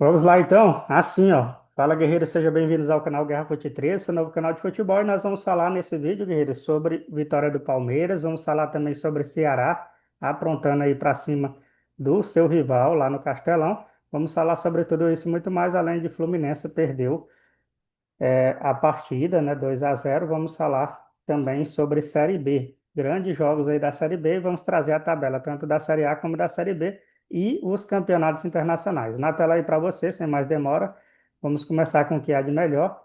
Vamos lá então, assim ó. Fala guerreiro, sejam bem-vindos ao canal Guerra Fute 3, seu novo canal de futebol, e nós vamos falar nesse vídeo, guerreiro, sobre vitória do Palmeiras, vamos falar também sobre Ceará, aprontando aí para cima do seu rival lá no Castelão. Vamos falar sobre tudo isso e muito mais, além de Fluminense perdeu a partida, né, 2-0. Vamos falar também sobre Série B, grandes jogos aí da Série B, e vamos trazer a tabela tanto da Série A como da Série B e os campeonatos internacionais. Na tela aí para você, sem mais demora, vamos começar com o que há de melhor,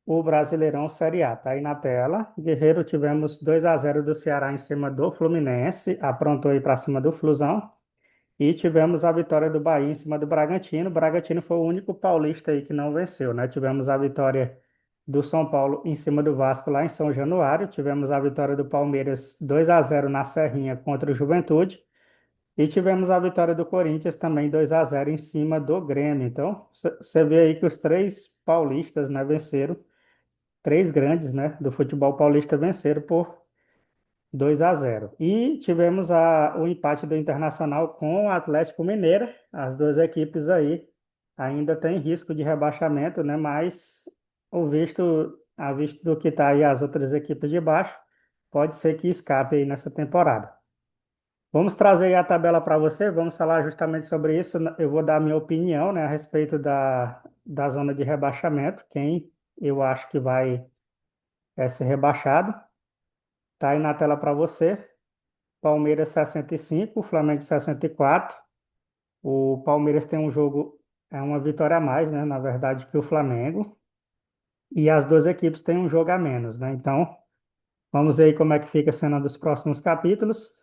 o Brasileirão Série A. Tá aí na tela. Guerreiro, tivemos 2-0 do Ceará em cima do Fluminense, aprontou aí para cima do Flusão. E tivemos a vitória do Bahia em cima do Bragantino. O Bragantino foi o único paulista aí que não venceu, né? Tivemos a vitória do São Paulo em cima do Vasco lá em São Januário. Tivemos a vitória do Palmeiras 2-0 na Serrinha contra o Juventude. E tivemos a vitória do Corinthians também 2-0 em cima do Grêmio. Então, você vê aí que os três paulistas, né, venceram. Três grandes, né, do futebol paulista venceram por 2-0. E tivemos o empate do Internacional com o Atlético Mineiro. As duas equipes aí ainda têm risco de rebaixamento, né? Mas a visto do que está aí as outras equipes de baixo, pode ser que escape aí nessa temporada. Vamos trazer aí a tabela para você, vamos falar justamente sobre isso. Eu vou dar a minha opinião, né, a respeito da zona de rebaixamento, quem eu acho que vai ser rebaixado. Tá aí na tela para você. Palmeiras 65, Flamengo 64. O Palmeiras tem um jogo, uma vitória a mais, né? Na verdade, que o Flamengo. E as duas equipes têm um jogo a menos, né? Então, vamos ver aí como é que fica sendo dos próximos capítulos.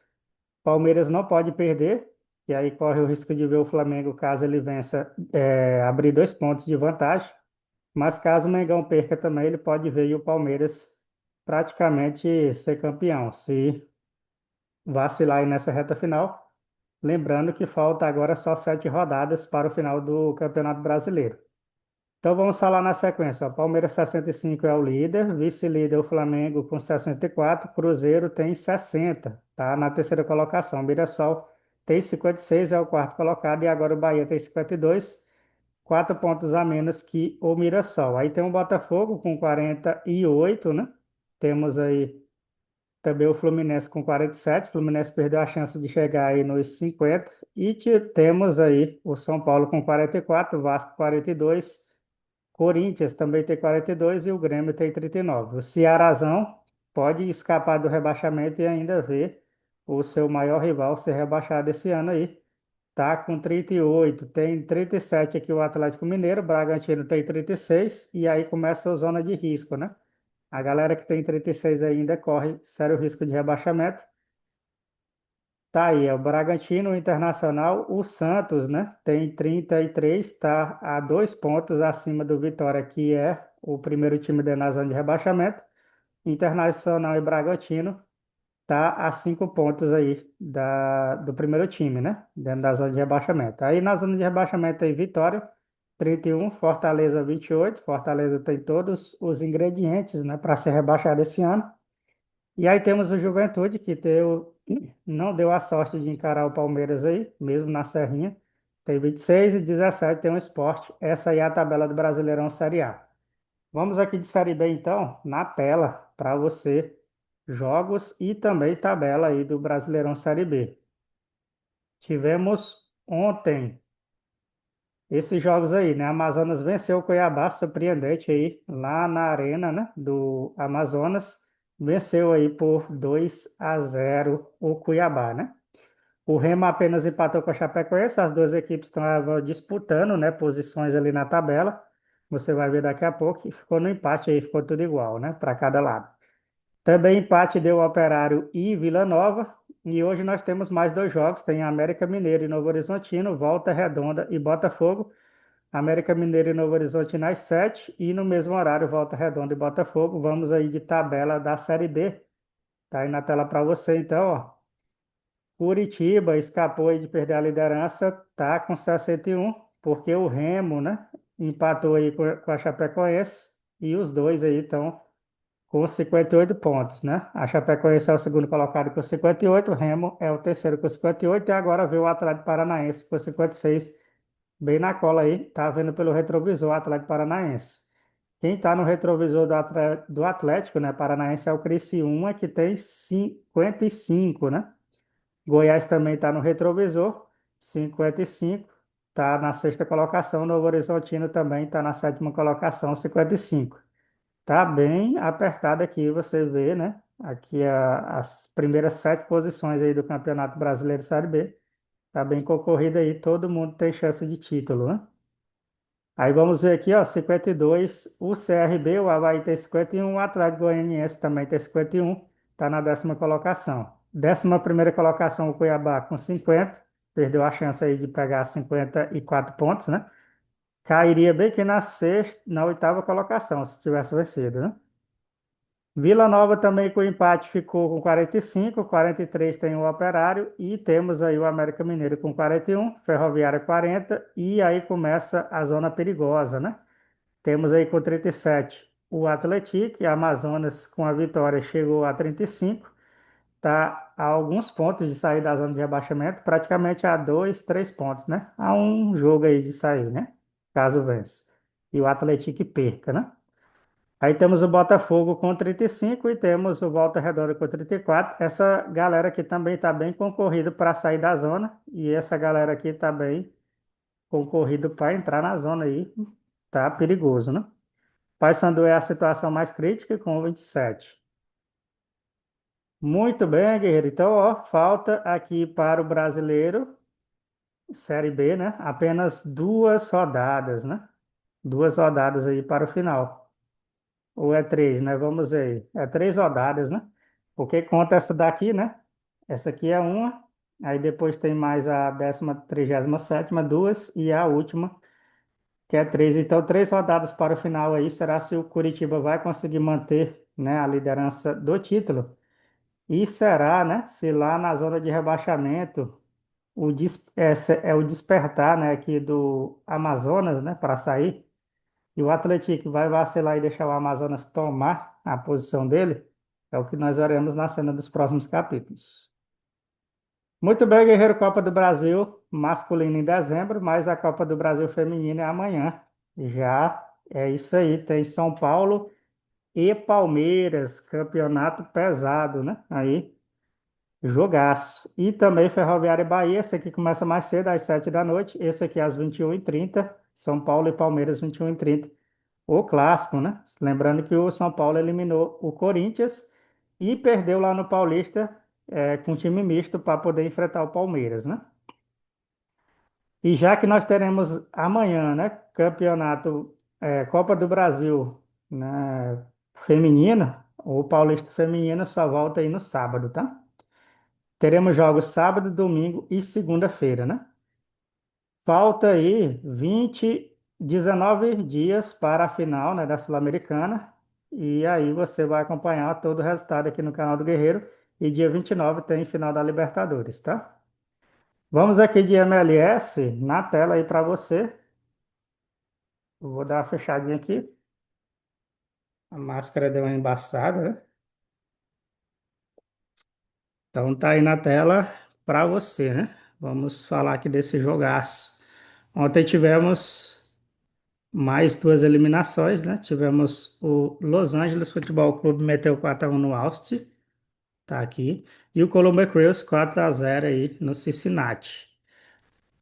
Palmeiras não pode perder, e aí corre o risco de ver o Flamengo, caso ele vença, abrir 2 pontos de vantagem. Mas caso o Mengão perca também, ele pode ver aí o Palmeiras praticamente ser campeão, se vacilar aí nessa reta final. Lembrando que falta agora só 7 rodadas para o final do Campeonato Brasileiro. Então vamos falar na sequência. Ó. Palmeiras 65 é o líder, vice-líder o Flamengo com 64, Cruzeiro tem 60, tá na terceira colocação. Mirassol tem 56, é o quarto colocado, e agora o Bahia tem 52, 4 pontos a menos que o Mirassol. Aí tem o Botafogo com 48, né? Temos aí também o Fluminense com 47. O Fluminense perdeu a chance de chegar aí nos 50. E temos aí o São Paulo com 44, o Vasco 42, Corinthians também tem 42 e o Grêmio tem 39. O Cearazão pode escapar do rebaixamento e ainda ver o seu maior rival ser rebaixado esse ano aí. Tá com 38, tem 37 aqui o Atlético Mineiro, o Bragantino tem 36 e aí começa a zona de risco, né? A galera que tem 36 ainda corre sério risco de rebaixamento. Tá aí, é o Bragantino, o Internacional, o Santos, né? Tem 33, tá a 2 pontos acima do Vitória, que é o primeiro time da zona de rebaixamento. Internacional e Bragantino tá a 5 pontos aí do primeiro time, né? Dentro da zona de rebaixamento. Aí na zona de rebaixamento tem Vitória, 31, Fortaleza 28. Fortaleza tem todos os ingredientes, né, para ser rebaixado esse ano. E aí temos o Juventude, que não deu a sorte de encarar o Palmeiras aí, mesmo na Serrinha. Tem 26 e 17 tem o Sport. Essa aí é a tabela do Brasileirão Série A. Vamos aqui de Série B, então, na tela, para você, jogos e também tabela aí do Brasileirão Série B. Tivemos ontem esses jogos aí, né? Amazonas venceu o Cuiabá, surpreendente aí, lá na arena, né, do Amazonas. Venceu aí por 2-0 o Cuiabá, né? O Remo apenas empatou com a Chapecoense, as duas equipes estavam disputando, né, posições ali na tabela. Você vai ver daqui a pouco, e ficou no empate aí, ficou tudo igual, né, para cada lado. Também empate deu Operário e Vila Nova. E hoje nós temos mais dois jogos, tem América Mineiro e Novo Horizontino, Volta Redonda e Botafogo. América Mineiro e Novo Horizonte às 7 e no mesmo horário Volta Redonda e Botafogo. Vamos aí de tabela da Série B. Tá aí na tela para você então, ó. Curitiba escapou aí de perder a liderança, tá com 61, porque o Remo, né, empatou aí com a Chapecoense e os dois aí estão com 58 pontos, né? A Chapecoense é o segundo colocado com 58, o Remo é o terceiro com 58 e agora veio o Atlético Paranaense com 56 bem na cola aí, tá vendo pelo retrovisor o Atlético Paranaense. Quem está no retrovisor do Atlético, né, Paranaense é o Criciúma, que tem 55, né? Goiás também está no retrovisor, 55, está na sexta colocação. Novo Horizontino também está na sétima colocação, 55. Tá bem apertado aqui, você vê, né? Aqui as primeiras sete posições aí do Campeonato Brasileiro Série B. Tá bem concorrido aí, todo mundo tem chance de título, né? Aí vamos ver aqui, ó, 52, o CRB, o Avaí tem 51, o Atlético Goianiense também tem 51, tá na décima colocação. Décima primeira colocação, o Cuiabá com 50, perdeu a chance aí de pegar 54 pontos, né? Cairia bem que na sexta, na oitava colocação, se tivesse vencido, né? Vila Nova também com empate ficou com 45, 43 tem o Operário e temos aí o América Mineiro com 41, Ferroviária 40 e aí começa a zona perigosa, né? Temos aí com 37 o Atlético, e Amazonas com a vitória chegou a 35, tá a alguns pontos de sair da zona de rebaixamento, praticamente a 2, 3 pontos, né? Há um jogo aí de sair, né? Caso vença. E o Atlético perca, né? Aí temos o Botafogo com 35 e temos o Volta Redonda com 34. Essa galera aqui também está bem concorrido para sair da zona e essa galera aqui está bem concorrido para entrar na zona aí. Tá perigoso, né? Paysandu é a situação mais crítica com 27. Muito bem, guerreiro. Então, ó, falta aqui para o brasileiro, Série B, né? Apenas duas rodadas, né? Duas rodadas aí para o final. Ou é três, né? Vamos aí. É três rodadas, né? Porque conta essa daqui, né? Essa aqui é uma. Aí depois tem mais a 37ª, duas. E a última, que é três. Então, três rodadas para o final aí. Será se o Curitiba vai conseguir manter, né, a liderança do título? E será, né? Se lá na zona de rebaixamento, é o despertar, né, aqui do Amazonas, né, para sair. E o Atlético vai vacilar e deixar o Amazonas tomar a posição dele, é o que nós veremos na cena dos próximos capítulos. Muito bem, Guerreiro, Copa do Brasil masculino em dezembro, mas a Copa do Brasil feminina é amanhã. Já é isso aí, tem São Paulo e Palmeiras, campeonato pesado, né? Aí, jogaço. E também Ferroviária e Bahia, esse aqui começa mais cedo, às 7 da noite, esse aqui às 21h30, São Paulo e Palmeiras, 21h30. O clássico, né? Lembrando que o São Paulo eliminou o Corinthians e perdeu lá no Paulista com time misto para poder enfrentar o Palmeiras, né? E já que nós teremos amanhã, né, campeonato Copa do Brasil, né, feminino, o Paulista feminino só volta aí no sábado, tá? Teremos jogos sábado, domingo e segunda-feira, né? Falta aí 19 dias para a final, né, da Sul-Americana. E aí você vai acompanhar todo o resultado aqui no canal do Guerreiro. E dia 29 tem final da Libertadores, tá? Vamos aqui de MLS na tela aí para você. Eu vou dar uma fechadinha aqui. A máscara deu uma embaçada, né? Então tá aí na tela para você, né? Vamos falar aqui desse jogaço. Ontem tivemos mais duas eliminações, né? Tivemos o Los Angeles Futebol Clube meteu 4-1 no Austin, tá aqui, e o Columbus Crews 4-0 aí no Cincinnati.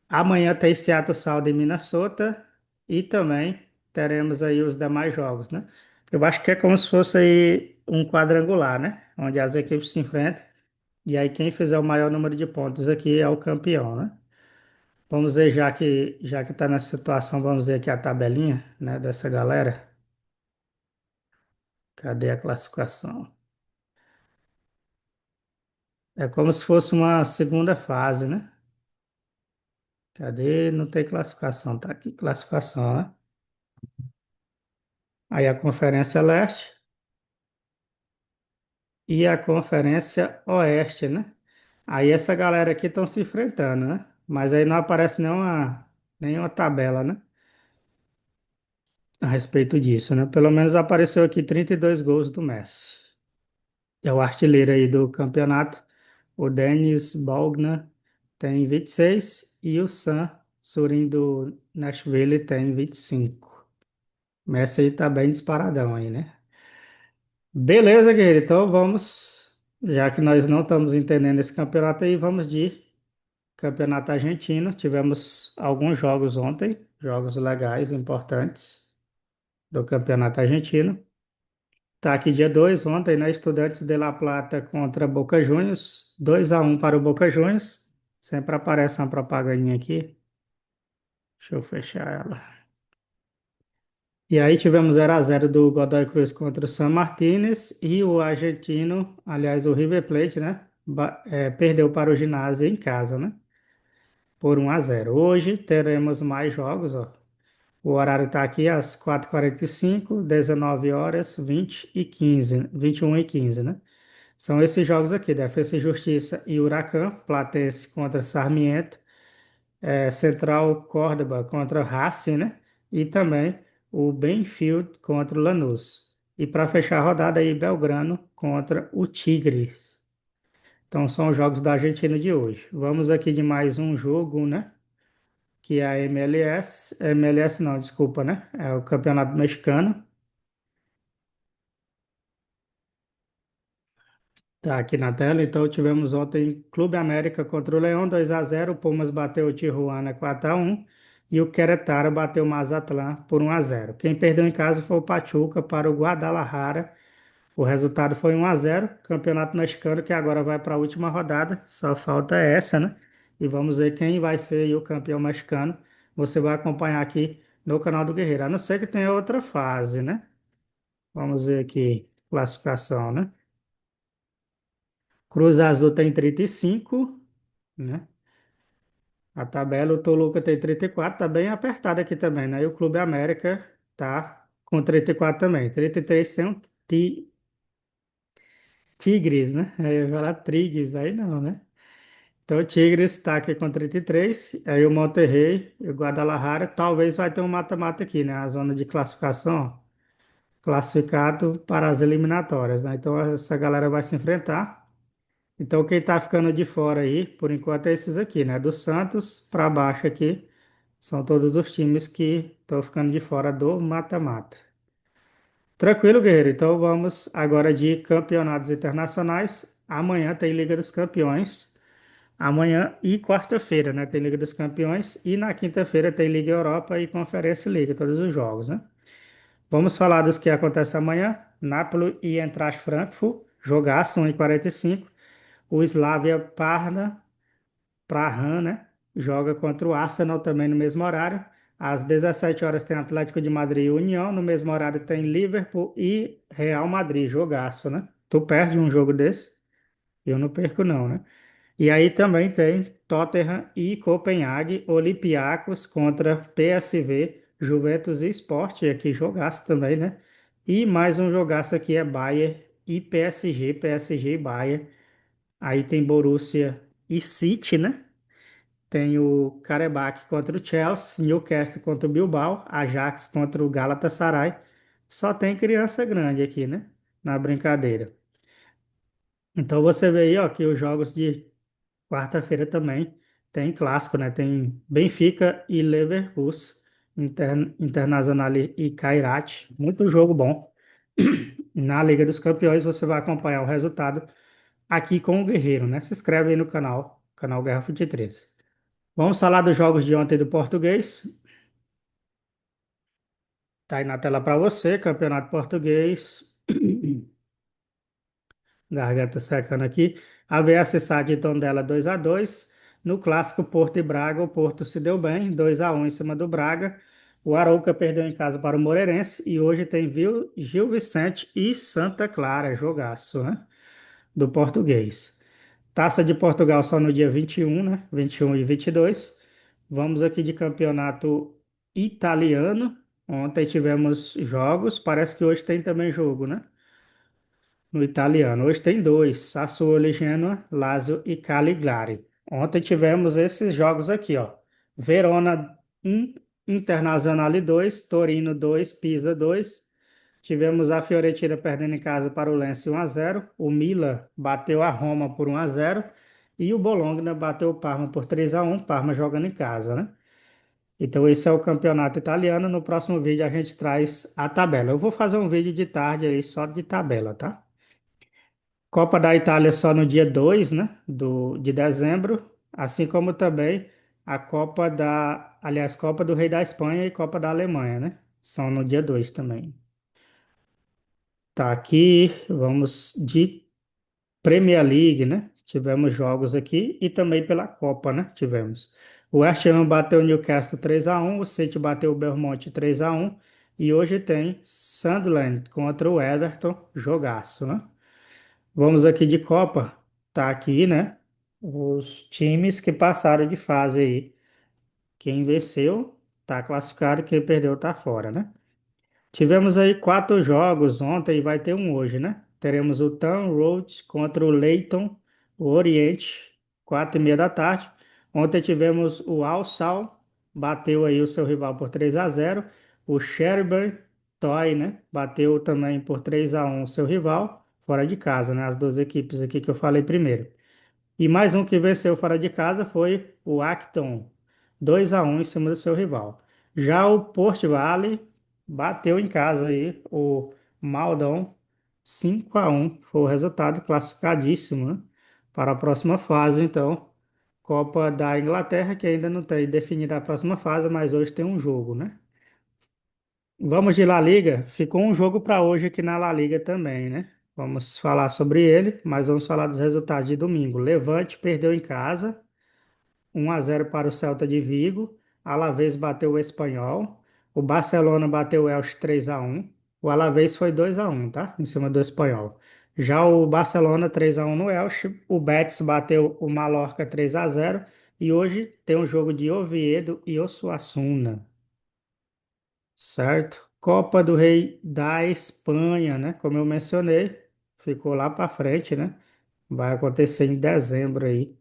Amanhã tem Seattle Sound em Minnesota e também teremos aí os demais jogos, né? Eu acho que é como se fosse aí um quadrangular, né? Onde as equipes se enfrentam e aí quem fizer o maior número de pontos aqui é o campeão, né? Vamos ver, já que está nessa situação, vamos ver aqui a tabelinha, né, dessa galera. Cadê a classificação? É como se fosse uma segunda fase, né? Cadê? Não tem classificação, tá aqui, classificação, né? Aí a Conferência Leste e a Conferência Oeste, né? Aí essa galera aqui estão se enfrentando, né? Mas aí não aparece nenhuma tabela, né? A respeito disso, né? Pelo menos apareceu aqui 32 gols do Messi. É o artilheiro aí do campeonato. O Denis Bogner tem 26 e o Sam Surin do Nashville tem 25. Messi aí tá bem disparadão aí, né? Beleza, guerreiro. Então vamos, já que nós não estamos entendendo esse campeonato aí, vamos de campeonato argentino. Tivemos alguns jogos ontem, jogos legais, importantes do campeonato argentino. Tá aqui dia 2 ontem, né? Estudiantes de La Plata contra Boca Juniors. 2-1 para o Boca Juniors. Sempre aparece uma propagandinha aqui. Deixa eu fechar ela. E aí tivemos 0-0 do Godoy Cruz contra o San Martínez e o argentino, aliás, o River Plate, né? Perdeu para o Ginásio em casa, né? Por 1-0. Hoje teremos mais jogos, ó. O horário está aqui às 4h45, 19 horas, 20 e 15, 21 e 15, né? São esses jogos aqui, Defensa e Justiça e Huracan, Platense contra Sarmiento, Central Córdoba contra Racing, né? E também o Benfield contra o Lanús. E para fechar a rodada aí, Belgrano contra o Tigres. Então são os jogos da Argentina de hoje. Vamos aqui de mais um jogo, né? Que é a MLS. MLS não, desculpa, né? É o Campeonato Mexicano. Tá aqui na tela. Então tivemos ontem Clube América contra o Leão 2-0. O Pumas bateu o Tijuana 4-1 e o Querétaro bateu o Mazatlán por 1-0. Quem perdeu em casa foi o Pachuca para o Guadalajara. O resultado foi 1-0. Campeonato Mexicano que agora vai para a última rodada. Só falta essa, né? E vamos ver quem vai ser aí o campeão mexicano. Você vai acompanhar aqui no canal do Guerreiro. A não ser que tenha outra fase, né? Vamos ver aqui, classificação, né? Cruz Azul tem 35, né? A tabela, o Toluca tem 34, tá bem apertado aqui também, né? E o Clube América tá com 34 também. 33 tem um Tigres, né? Aí eu ia falar Trigues, aí não, né? Então o Tigres está aqui com 33, aí o Monterrey e o Guadalajara, talvez vai ter um mata-mata aqui, né? A zona de classificação, classificado para as eliminatórias, né? Então essa galera vai se enfrentar. Então, quem está ficando de fora aí, por enquanto, é esses aqui, né? Do Santos para baixo aqui, são todos os times que estão ficando de fora do mata-mata. Tranquilo, guerreiro? Então, vamos agora de campeonatos internacionais. Amanhã tem Liga dos Campeões. Amanhã e quarta-feira, né? Tem Liga dos Campeões. E na quinta-feira tem Liga Europa e Conferência Liga, todos os jogos, né? Vamos falar dos que acontecem amanhã. Napoli e Eintracht Frankfurt, jogaço 1h45. O Slavia Praha, né? Joga contra o Arsenal também no mesmo horário. Às 17 horas tem Atlético de Madrid e União. No mesmo horário tem Liverpool e Real Madrid. Jogaço, né? Tu perde um jogo desse? Eu não perco, não, né? E aí também tem Tottenham e Copenhague, Olympiacos contra PSV, Juventus e Sport. E aqui jogaço também, né? E mais um jogaço aqui é Bayern e PSG, PSG e Bayern. Aí tem Borussia e City, né? Tem o Karabakh contra o Chelsea, Newcastle contra o Bilbao, Ajax contra o Galatasaray. Só tem criança grande aqui, né? Na brincadeira. Então você vê aí, ó, que os jogos de quarta-feira também tem clássico, né? Tem Benfica e Leverkusen, Internacional e Kairat. Muito jogo bom. Na Liga dos Campeões você vai acompanhar o resultado aqui com o Guerreiro, né? Se inscreve aí no canal, canal Guerra Fute 3. Vamos falar dos jogos de ontem do português. Tá aí na tela para você, Campeonato Português. Garganta secando aqui. AVS SAD e Tondela 2-2. No clássico Porto e Braga, o Porto se deu bem, 2-1 em cima do Braga. O Arouca perdeu em casa para o Moreirense e hoje tem Gil Vicente e Santa Clara, jogaço, né? Do português. Taça de Portugal só no dia 21, né? 21 e 22. Vamos aqui de campeonato italiano. Ontem tivemos jogos, parece que hoje tem também jogo, né? No italiano. Hoje tem dois: Sassuolo e Genoa, Lazio e Cagliari. Ontem tivemos esses jogos aqui, ó. Verona 1, Internazionale 2, Torino 2, Pisa 2. Tivemos a Fiorentina perdendo em casa para o Lens 1-0. O Milan bateu a Roma por 1-0. E o Bologna bateu o Parma por 3-1. Parma jogando em casa, né? Então, esse é o campeonato italiano. No próximo vídeo a gente traz a tabela. Eu vou fazer um vídeo de tarde aí só de tabela, tá? Copa da Itália só no dia 2, né, de dezembro, assim como também a Copa do Rei da Espanha e Copa da Alemanha, né? São no dia 2 também. Tá aqui, vamos de Premier League, né? Tivemos jogos aqui e também pela Copa, né? Tivemos. O West Ham bateu o Newcastle 3-1, o City bateu o Bournemouth 3-1 e hoje tem Sunderland contra o Everton, jogaço, né? Vamos aqui de Copa. Tá aqui, né? Os times que passaram de fase aí. Quem venceu tá classificado, quem perdeu tá fora, né? Tivemos aí 4 jogos ontem e vai ter um hoje, né? Teremos o Town Road contra o Leyton Oriente, 4h30 da tarde. Ontem tivemos o Al Sadd, bateu aí o seu rival por 3-0. O Shrewsbury Toy, né? Bateu também por 3-1 o seu rival, fora de casa, né? As duas equipes aqui que eu falei primeiro. E mais um que venceu fora de casa foi o Acton, 2-1 em cima do seu rival. Já o Port Vale bateu em casa aí o Maldon, 5-1 foi o resultado, classificadíssimo, né, para a próxima fase. Então, Copa da Inglaterra, que ainda não tem definida a próxima fase, mas hoje tem um jogo, né? Vamos de La Liga. Ficou um jogo para hoje aqui na La Liga também, né? Vamos falar sobre ele, mas vamos falar dos resultados de domingo. Levante perdeu em casa, 1-0 para o Celta de Vigo. Alavés bateu o Espanhol. O Barcelona bateu o Elche 3-1. O Alavés foi 2-1, tá? Em cima do Espanhol. Já o Barcelona 3-1 no Elche. O Betis bateu o Mallorca 3-0. E hoje tem um jogo de Oviedo e Osasuna. Certo? Copa do Rei da Espanha, né? Como eu mencionei, ficou lá para frente, né? Vai acontecer em dezembro aí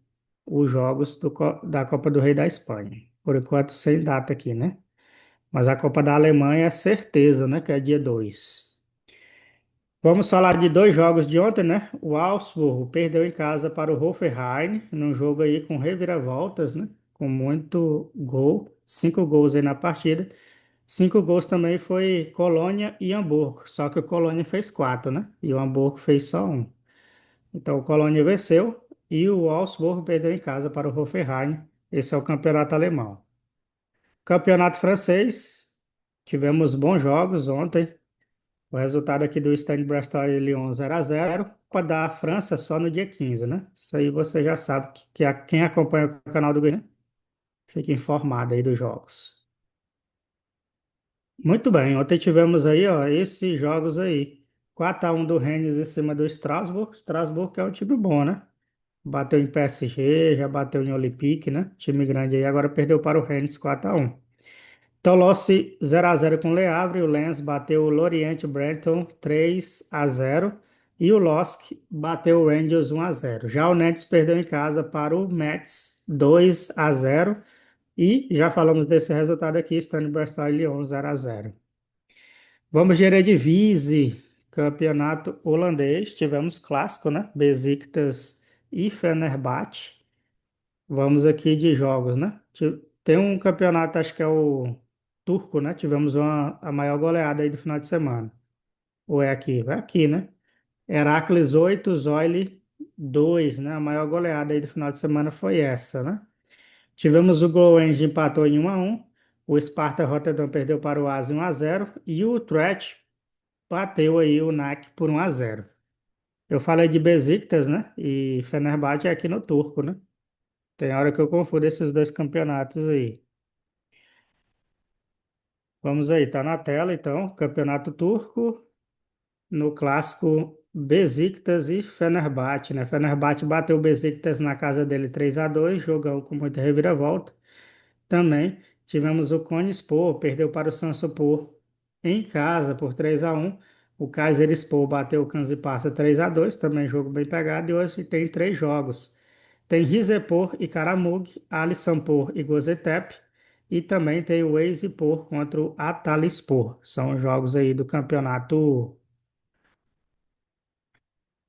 os jogos da Copa do Rei da Espanha. Por enquanto, sem data aqui, né? Mas a Copa da Alemanha é certeza, né? Que é dia 2. Vamos falar de 2 jogos de ontem, né? O Augsburg perdeu em casa para o Hoffenheim, num jogo aí com reviravoltas, né? Com muito gol, 5 gols aí na partida. 5 gols também foi Colônia e Hamburgo, só que o Colônia fez 4, né? E o Hamburgo fez só um. Então o Colônia venceu e o Augsburgo perdeu em casa para o Hoffenheim. Esse é o campeonato alemão. Campeonato francês, tivemos bons jogos ontem. O resultado aqui do Stade Brest e Lyon 0-0. Copa da França só no dia 15, né? Isso aí você já sabe quem acompanha o canal do Guilherme fica informado aí dos jogos. Muito bem, ontem tivemos aí, ó, esses jogos aí. 4-1 do Rennes em cima do Strasbourg. Strasbourg que é um time bom, né? Bateu em PSG, já bateu em Olympique, né? Time grande aí, agora perdeu para o Rennes 4-1. Tolossi 0-0 com o Le Havre, o Lens bateu o Lorient Breton 3-0 e o LOSC bateu o Rangers 1-0. Já o Nantes perdeu em casa para o Metz 2-0 e já falamos desse resultado aqui, Stade Brest e Lyon 0-0. Vamos de Eredivisie, campeonato holandês. Tivemos clássico, né? Besiktas e Fenerbahçe. Vamos aqui de jogos, né? Tem um campeonato, acho que é o turco, né? Tivemos a maior goleada aí do final de semana. Ou é aqui? Vai aqui, né? Heracles 8, Zoily 2, né? A maior goleada aí do final de semana foi essa, né? Tivemos o Goenje empatou em 1-1. O Sparta Rotterdam perdeu para o AZ 1-0 e o Utrecht bateu aí o NAC por 1-0. Eu falei de Besiktas, né? E Fenerbahçe é aqui no turco, né? Tem hora que eu confundo esses dois campeonatos aí. Vamos aí, tá na tela então, Campeonato Turco, no clássico Besiktas e Fenerbahçe, né? Fenerbahçe bateu o Besiktas na casa dele 3-2, jogão com muita reviravolta. Também tivemos o Konyaspor, perdeu para o Samsunspor em casa por 3-1. O Kayserispor bateu o Kansipasa 3-2, também jogo bem pegado. E hoje tem 3 jogos. Tem Rizepor e Karamug, Alişanpor e Göztepe. E também tem o Eyüpspor contra o Antalyaspor. São os jogos aí do campeonato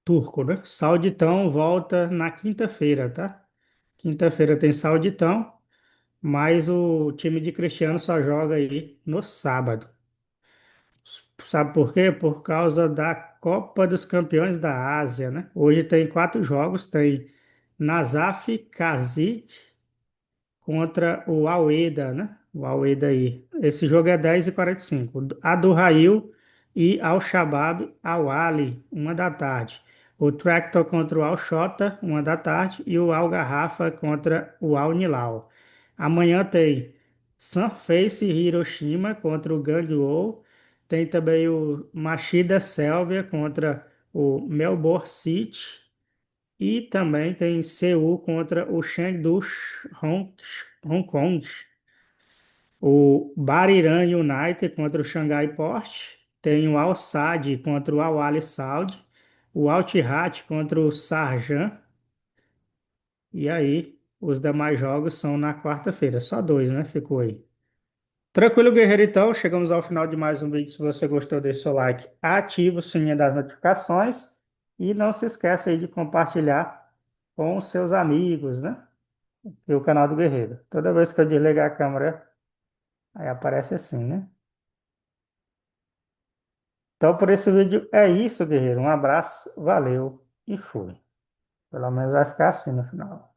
turco, né? Sauditão volta na quinta-feira, tá? Quinta-feira tem Sauditão. mas o time de Cristiano só joga aí no sábado. Sabe por quê? Por causa da Copa dos Campeões da Ásia, né? Hoje tem quatro jogos, tem Nasaf Kazid contra o Al-Wehda, né? O Al-Wehda aí. Esse jogo é 10h45. A do Rail e Al-Shabaab Al-Ali, 1 da tarde. O Tractor contra o Al-Shota, 1 da tarde. E o Al-Garrafa contra o Al-Hilal. Amanhã tem Sunface Hiroshima contra o Gangwon. Tem também o Machida Sélvia contra o Melbourne City. E também tem Seul contra o Chengdu Hong Kong. O Bariram United contra o Xangai Port. Tem o Al Sadd contra o Al Ahly Saud. O Al Ittihad contra o Sharjah. E aí, os demais jogos são na quarta-feira. Só dois, né? Ficou aí. Tranquilo, guerreiro, então. Chegamos ao final de mais um vídeo. Se você gostou, deixe seu like, ativa o sininho das notificações e não se esqueça aí de compartilhar com os seus amigos, né? E o canal do Guerreiro. Toda vez que eu desligar a câmera, aí aparece assim, né? Então, por esse vídeo é isso, guerreiro. Um abraço, valeu e fui. Pelo menos vai ficar assim no final.